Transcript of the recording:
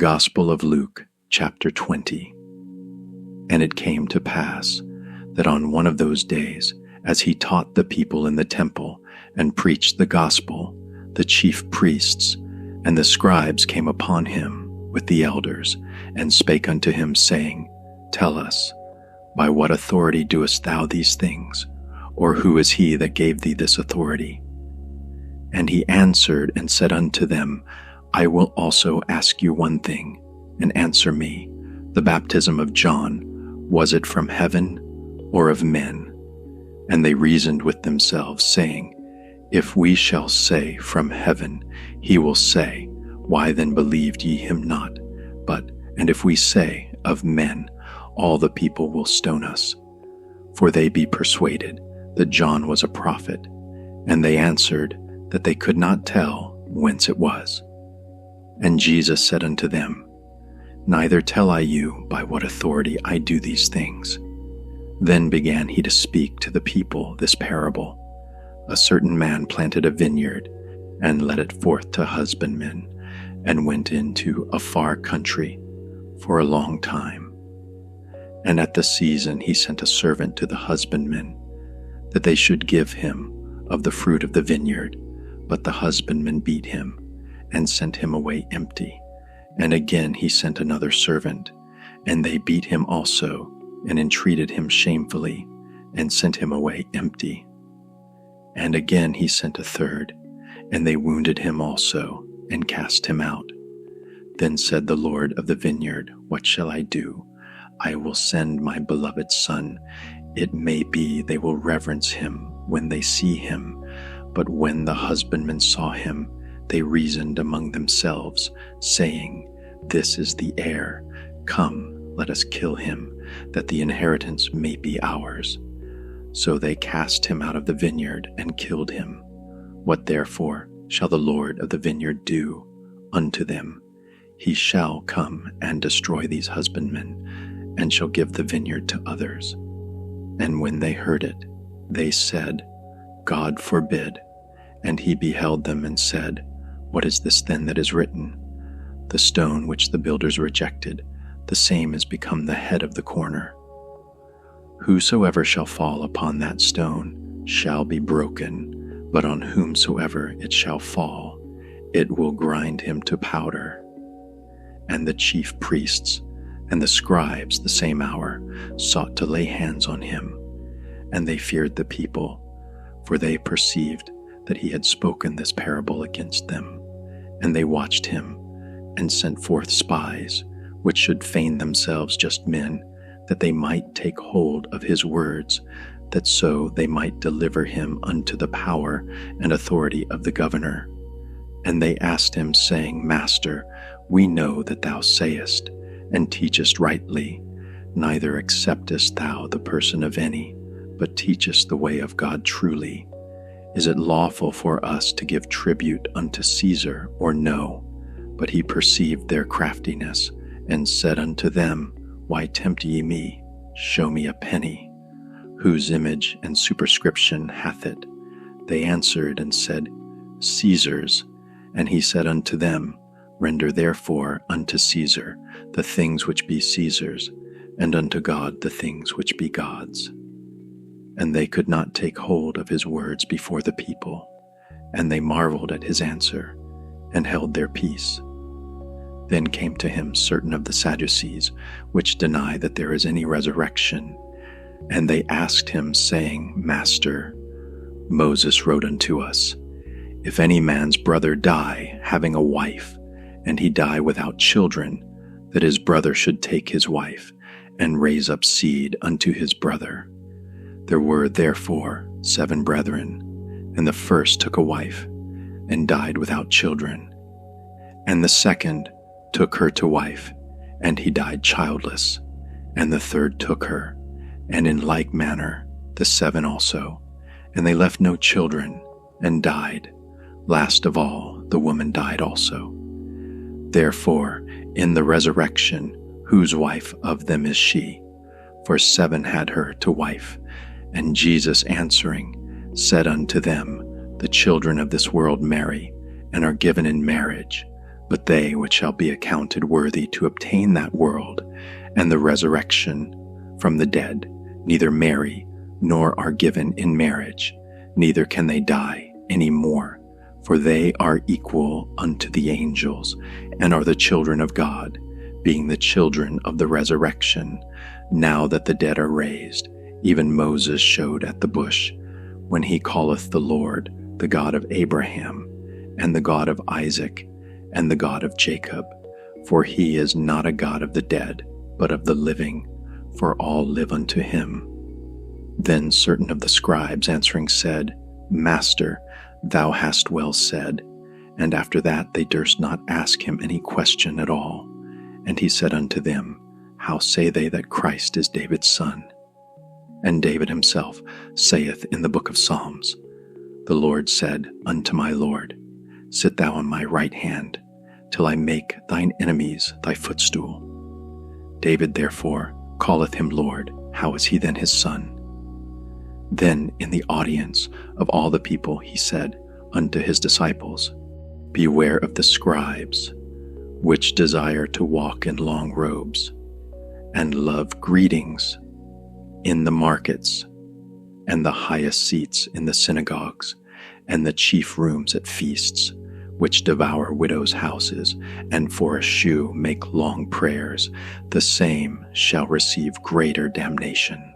Gospel of Luke, chapter 20. And it came to pass that on one of those days, as he taught the people in the temple and preached the gospel, the chief priests and the scribes came upon him with the elders, and spake unto him, saying, Tell us, by what authority doest thou these things? Or who is he that gave thee this authority? And he answered and said unto them, I will also ask you one thing, and answer me. The baptism of John, was it from heaven or of men? And they reasoned with themselves, saying, If we shall say, From heaven, he will say, Why then believed ye him not? And if we say, Of men, all the people will stone us. For they be persuaded that John was a prophet. And they answered that they could not tell whence it was. And Jesus said unto them, Neither tell I you by what authority I do these things. Then began he to speak to the people this parable. A certain man planted a vineyard, and led it forth to husbandmen, and went into a far country for a long time. And at the season he sent a servant to the husbandmen, that they should give him of the fruit of the vineyard. But the husbandmen beat him, and sent him away empty. And again he sent another servant, and they beat him also, and entreated him shamefully, and sent him away empty. And again he sent a third, and they wounded him also, and cast him out. Then said the Lord of the vineyard, What shall I do? I will send my beloved Son. It may be they will reverence him when they see him. But when the husbandmen saw him, they reasoned among themselves, saying, This is the heir. Come, let us kill him, that the inheritance may be ours. So they cast him out of the vineyard and killed him. What therefore shall the Lord of the vineyard do unto them? He shall come and destroy these husbandmen, and shall give the vineyard to others. And when they heard it, they said, God forbid. And he beheld them and said, What is this then that is written? The stone which the builders rejected, the same is become the head of the corner. Whosoever shall fall upon that stone shall be broken, but on whomsoever it shall fall, it will grind him to powder. And the chief priests and the scribes the same hour sought to lay hands on him, and they feared the people, for they perceived that he had spoken this parable against them. And they watched him, and sent forth spies, which should feign themselves just men, that they might take hold of his words, that so they might deliver him unto the power and authority of the governor. And they asked him, saying, Master, we know that thou sayest, and teachest rightly, neither acceptest thou the person of any, but teachest the way of God truly. Is it lawful for us to give tribute unto Caesar, or no? But he perceived their craftiness, and said unto them, Why tempt ye me? Show me a penny. Whose image and superscription hath it? They answered and said, Caesar's. And he said unto them, Render therefore unto Caesar the things which be Caesar's, and unto God the things which be God's. And they could not take hold of his words before the people, and they marveled at his answer, and held their peace. Then came to him certain of the Sadducees, which deny that there is any resurrection. And they asked him, saying, Master, Moses wrote unto us, If any man's brother die, having a wife, and he die without children, that his brother should take his wife, and raise up seed unto his brother. There were therefore 7 brethren, and the first took a wife, and died without children. And the second took her to wife, and he died childless. And the third took her, and in like manner the 7 also. And they left no children, and died. Last of all, the woman died also. Therefore, in the resurrection, whose wife of them is she? For 7 had her to wife. And Jesus answering said unto them, The children of this world marry, and are given in marriage. But they which shall be accounted worthy to obtain that world and the resurrection from the dead neither marry nor are given in marriage, neither can they die any more, for they are equal unto the angels, and are the children of God, being the children of the resurrection, now that the dead are raised, even Moses showed at the bush, when he calleth the Lord, the God of Abraham, and the God of Isaac, and the God of Jacob. For he is not a God of the dead, but of the living, for all live unto him. Then certain of the scribes answering said, Master, thou hast well said. And after that they durst not ask him any question at all. And he said unto them, How say they that Christ is David's son? And David himself saith in the book of Psalms, The Lord said unto my Lord, Sit thou on my right hand, till I make thine enemies thy footstool. David therefore calleth him Lord. How is he then his son? Then in the audience of all the people he said unto his disciples, Beware of the scribes, which desire to walk in long robes, and love greetings in the markets, and the highest seats in the synagogues, and the chief rooms at feasts, which devour widows' houses, and for a shew make long prayers. The same shall receive greater damnation.